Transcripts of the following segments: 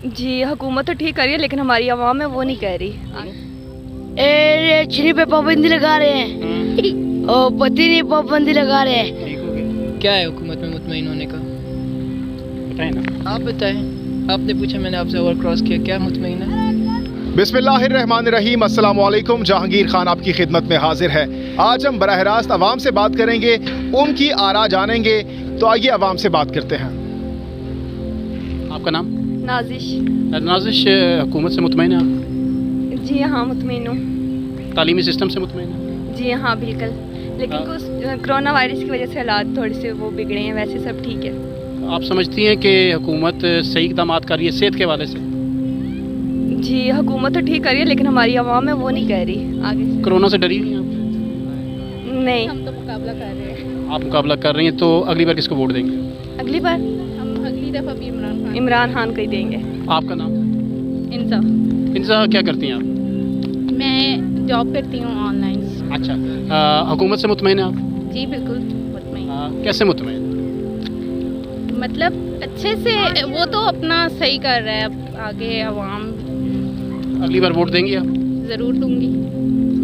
جی حکومت تو ٹھیک کر رہی ہے لیکن ہماری عوام ہے وہ نہیں کہہ رہی. چینی پہ پابندی لگا رہے ہیں اور پتی نہیں پابندی لگا رہے ہیں. کیا ہے حکومت میں مطمئن ہونے کا؟ بتائیں نا. آپ بتائیں. آپ نے پوچھا میں نے آپ سے اوور کراس کیا. کیا مطمئن ہے؟ بسم اللہ الرحمن الرحیم. السلام علیکم. جہانگیر خان آپ کی خدمت میں حاضر ہے. آج ہم براہ راست عوام سے بات کریں گے, ان کی آراء جانیں گے. تو آئیے عوام سے بات کرتے ہیں. آپ کا نام؟ نازش. نازش, حکومت سے مطمئن ہیں آپ؟ جی ہاں مطمئن ہوں. تعلیمی سسٹم سے مطمئن ہیں؟ جی ہاں بالکل, لیکن کچھ کرونا وائرس کی وجہ سے حالات تھوڑے سے وہ بگڑے ہیں, ویسے سب ٹھیک ہے. آپ سمجھتی ہیں کہ حکومت صحیح اقدامات کر رہی ہے صحت کے حوالے سے؟ جی حکومت تو ٹھیک کر رہی ہے لیکن ہماری عوام ہے وہ نہیں کہہ رہی آگے سے. کرونا سے ڈری ہوئی ہیں آپ؟ نہیں, ہم تو مقابلہ کر رہے ہیں. آپ مقابلہ کر رہی ہیں تو اگلی بار کس کو ووٹ دیں گے؟ اگلی بار ہم اگلی دفعہ بھی عمران خان کو ہی دیں گے. آپ کا نام؟ انسا. انسا, کیا کرتی ہیں آپ؟ میں جاب کرتی ہوں آن لائن. اچھا, حکومت سے مطمئن ہیں آپ؟ جی بالکل مطمئن. کیسے مطمئن؟ مطلب اچھے سے وہ تو اپنا صحیح کر رہا ہے. اب آگے عوام اگلی بار ووٹ دیں گے آپ؟ ضرور دوں گی.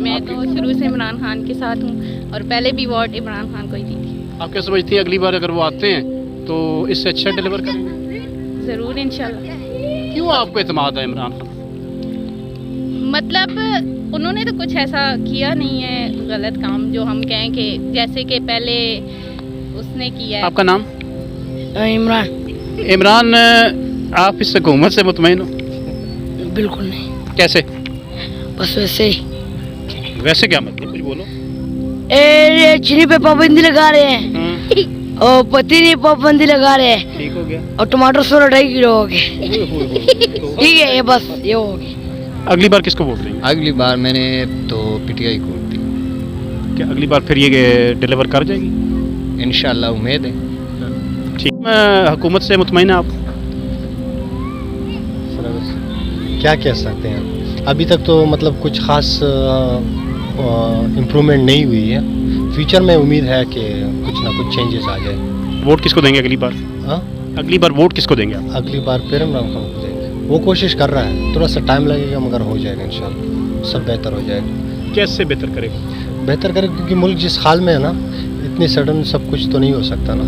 میں تو شروع سے عمران خان کے ساتھ ہوں اور پہلے بھی ووٹ عمران خان کو ہی دی تھی. آپ کیا سمجھتی ہیں اگلی بار اگر وہ آتے ہیں تو اس سے اچھا ڈیلیور کریں گے؟ ضرور انشاءاللہ. کیوں آپ کو اعتماد ہے عمران خان؟ مطلب انہوں نے تو کچھ ایسا کیا نہیں ہے غلط کام جو ہم کہیں کہ جیسے کہ پہلے اس نے کیا ہے. آپ کا نام؟ عمران. عمران, آپ اس حکومت سے مطمئن ہو؟ بالکل نہیں, کیسے؟ بس ویسے ہی. ویسے کیا مطلب, کچھ بولو. چینی پہ پابندی لگا رہے ہیں اور پتی نہیں پابندی لگا رہے ہیں. ٹھیک ہو گیا. اور ٹماٹر 16.5 کلو ہو گئے. ٹھیک ہے, یہ بس یہ ہو گیا. اگلی بار کس کو ووٹ دیں گے؟ اگلی بار میں نے تو پی ٹی آئی کو ووٹ دی. کیا اگلی بار پھر یہ ڈیلیور کر جائے گی؟ انشاءاللہ امید ہے. ٹھیک. حکومت سے مطمئن ہیں آپ؟ کیا کہہ سکتے ہیں, ابھی تک تو مطلب کچھ خاص امپرومنٹ نہیں ہوئی ہے. فیوچر میں امید ہے کہ کچھ نہ کچھ چینجز آ جائے. ووٹ کس کو دیں گے اگلی بار؟ اگلی بار ووٹ کس کو دیں گے آپ؟ اگلی بار پھر عمران خان کو دیں گے. وہ کوشش کر رہا ہے, تھوڑا سا ٹائم لگے گا مگر ہو جائے گا انشاءاللہ. سب بہتر ہو جائے گا. کیسے بہتر کرے گا؟ بہتر کرے کیونکہ ملک جس حال میں ہے نا, اتنی سڈن سب کچھ تو نہیں ہو سکتا نا.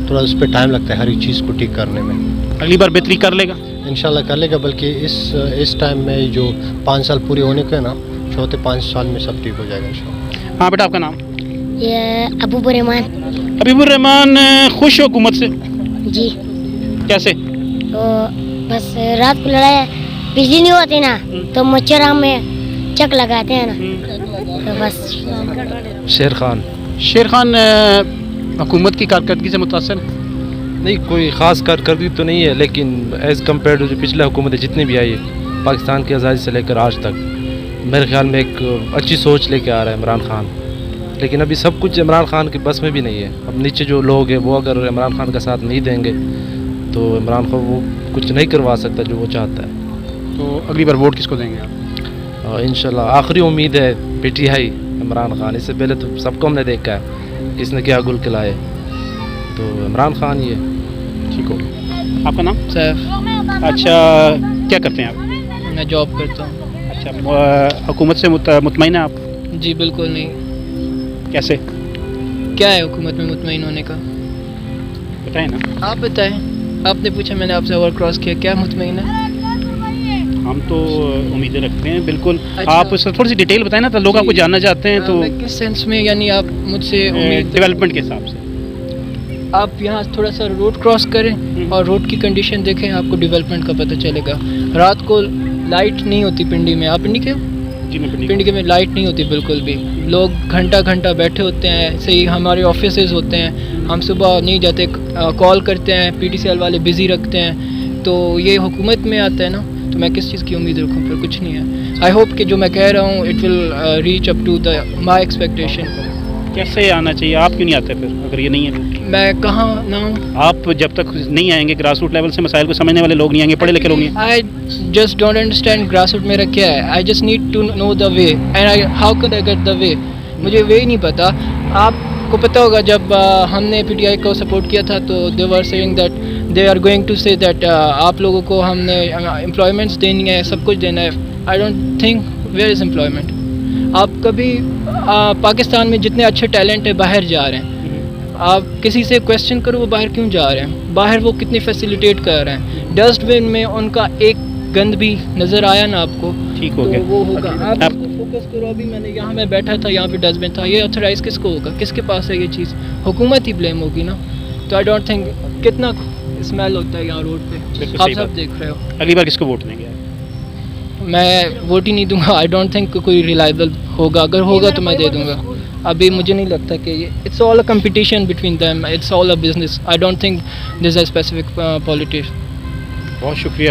تھوڑا اس پہ ٹائم لگتا ہے ہر ایک چیز کو ٹھیک کرنے میں. اگلی بار بہتری کر لے گا انشاءاللہ کر لے گا. بلکہ اس ٹائم میں جو 5 سال پورے ہونے کے نا, چوتھے 5 سال میں سب ٹھیک ہو جائے گا انشاءاللہ. ہاں بیٹا, آپ کا نام؟ یہ ابو الرحمان. حبیب الرحمان, خوش ہو حکومت سے؟ جی. کیسے؟ تو بس رات کو لڑائی بجلی نہیں ہوتی نا تو مچھر میں چک لگاتے ہیں نا, تو بس. شیر خان. شیر خان, حکومت کی کارکردگی سے متاثر ہے؟ نہیں, کوئی خاص کارکردگی تو نہیں ہے, لیکن ایز کمپیئر ٹو جو پچھلے حکومتیں جتنی بھی آئی ہے پاکستان کی آزادی سے لے کر آج تک, میرے خیال میں ایک اچھی سوچ لے کے آ رہا ہے عمران خان. لیکن ابھی سب کچھ عمران خان کے بس میں بھی نہیں ہے. اب نیچے جو لوگ ہیں وہ اگر عمران خان کا ساتھ نہیں دیں گے تو عمران خان وہ کچھ نہیں کروا سکتا جو وہ چاہتا ہے. تو اگلی بار ووٹ کس کو دیں گے آپ؟ انشاءاللہ آخری امید ہے P T I Imran Khan. اس سے پہلے تو سب کو ہم نے دیکھا ہے کس نے کیا گل کھلائے, تو عمران خان یہ. ٹھیک ہو. آپ کا نام؟ سیف. اچھا, کیا کرتے ہیں آپ؟ میں جاب کرتا ہوں. اچھا, حکومت سے مطمئن ہیں آپ؟ جی بالکل نہیں. کیسے؟ کیا ہے حکومت میں مطمئن ہونے کا؟ بتائیں نا. آپ بتائیں. آپ نے پوچھا میں نے آپ سے اوور کراس کیا. کیا مطمئن ہے؟ ہم تو امیدیں رکھتے ہیں بالکل. اچھا. آپ تھوڑی سی ڈیٹیل بتائیں نا, تو لوگ آپ کو جاننا چاہتے ہیں. تو میں کس سینس میں, یعنی آپ مجھ سے امید ڈیولپمنٹ کے حساب سے آپ یہاں تھوڑا سا روڈ کراس کریں اور روڈ کی کنڈیشن دیکھیں, آپ کو ڈیولپمنٹ کا پتہ چلے گا. رات کو لائٹ نہیں ہوتی پنڈی میں. آپ پنڈی کے؟ جی میں پنڈی کے میں لائٹ نہیں ہوتی بالکل بھی. لوگ گھنٹہ بیٹھے ہوتے ہیں. ایسے ہی ہمارے آفیسز ہوتے ہیں, ہم صبح نہیں جاتے, کال کرتے ہیں, پی ٹی سی ایل والے بزی رکھتے ہیں. تو یہ حکومت میں آتا ہے نا, تو میں کس چیز کی امید رکھوں؟ پھر کچھ نہیں ہے. آئی ہوپ کہ جو میں کہہ رہا ہوں it will reach up to my expectation. کیسے آنا چاہیے؟ آپ کیوں نہیں آتے پھر اگر یہ نہیں ہے؟ میں کہاں نہ ہوں. آپ جب تک نہیں آئیں گے, گراس روٹ لیول سے مسائل کو سمجھنے والے لوگ نہیں آئیں گے, پڑھے لکھے لوگ نہیں. I just don't understand grass root میرا کیا ہے. I just need to know the way and how can I get the way. مجھے وے نہیں پتا. آپ کو پتہ ہوگا جب ہم نے پی ٹی آئی کو سپورٹ کیا تھا تو they were saying that they are going to say that آپ لوگوں کو ہم نے امپلائمنٹس دینی ہے, سب کچھ دینا ہے. آئی don't think where is employment. آپ کبھی پاکستان میں جتنے اچھے ٹیلنٹ ہیں باہر جا رہے ہیں, آپ کسی سے کویسچن کرو وہ باہر کیوں جا رہے ہیں, باہر وہ کتنی فیسیلیٹیٹ کر رہے ہیں. ڈسٹ بن میں ان کا ایک گند بھی نظر آیا نا آپ کو, ٹھیک ہو تو گیا. وہ ہوگا. آپ فوکس کرو. ابھی میں نے یہاں میں بیٹھا تھا, یہاں پہ ڈسٹ بن تھا, یہ آتھورائز کس کو ہوگا, کس کے پاس ہے یہ چیز؟ حکومت ہی بلیم ہوگی نا. تو آئی ڈونٹ تھنک کتنا اسمیل ہوتا ہے یہاں روڈ پہ, آپ سب دیکھ رہے ہو. اگلی بار کس کو ووٹ دیں گے؟ میں ووٹ ہی نہیں دوں گا. آئی ڈونٹ تھنک کوئی ریلائبل ہوگا, اگر ہوگا تو میں دے دوں گا. ابھی مجھے نہیں لگتا کہ یہ it's all a competition between them, it's all a business. I don't think this a specific politician. بہت شکریہ.